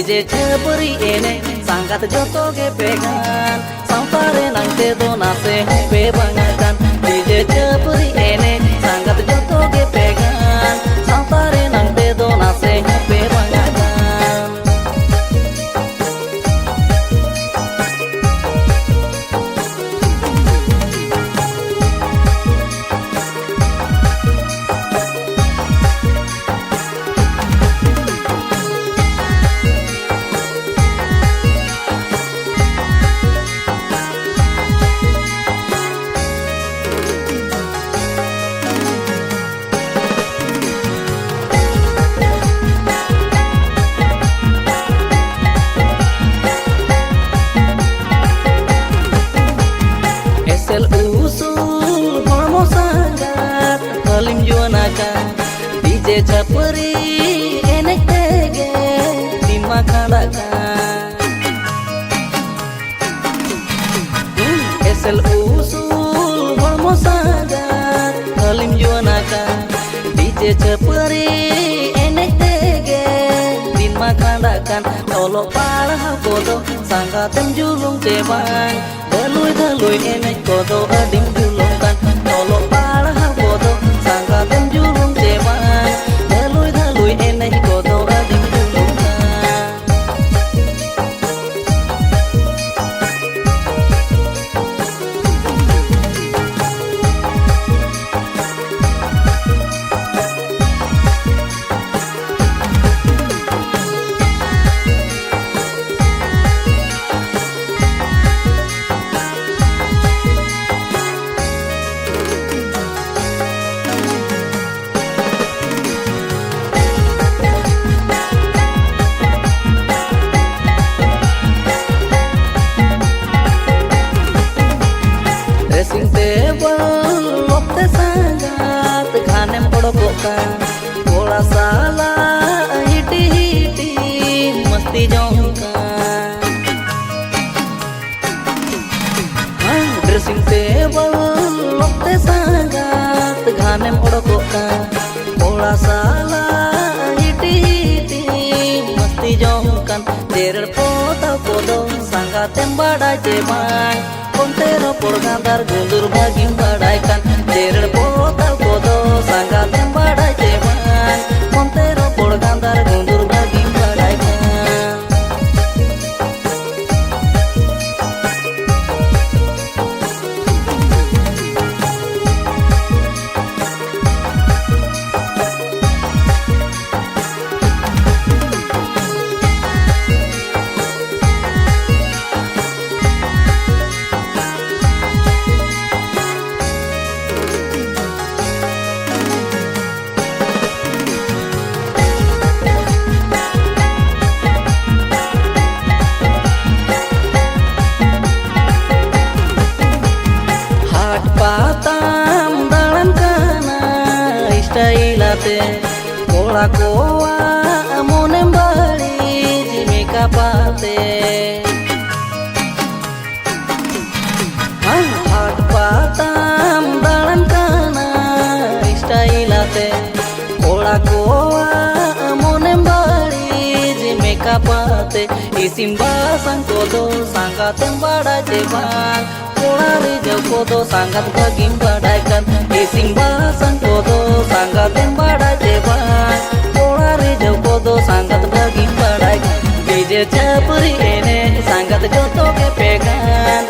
DJ छपरी एने सांगत जोतो के पेगान सांतारे नंगते दो नासे पे बंगाkan डीजे छपरी एने सांगत जोतो के पेगान सांतारे नंगते दो नासे पे बंगाkan डीजे छपरी एने तेगे दिमा खड़ाkan एसल उsul hormo sangat halim juanakan DJ छपरी एने तेगे दिमा खड़ाkan tolo parah kodo sanggatem julung cebang dalui ene kodo adim julungkan tolo parah kodo sanggatem julung cebang dalui ene kodo adim julungkan dressing table lokte sangat khanem kodokan bola sala hiti masti jongkan dressing table lokte sangat khanem kodokan bola sala hiti masti jongkan derer pota kodo sangatem badai jeman Kontero por cantar gundur bagim badaikan derer pota kodo sangatem badai jeman Kontero por cantar gundur bagim badaikan patam dalam kana istailate kola koa monem bali jimika pate hat patam dalam kana istailate kola koa monem bali jimika pate isimba sangkodo sangatem bada jeban Kolari jau kodo sangat bagim badaikan ising basan kodo sangatem bada jeban Kolari jau kodo sangat bagim badaikan DJ छपरी एने sangat joto ke pegan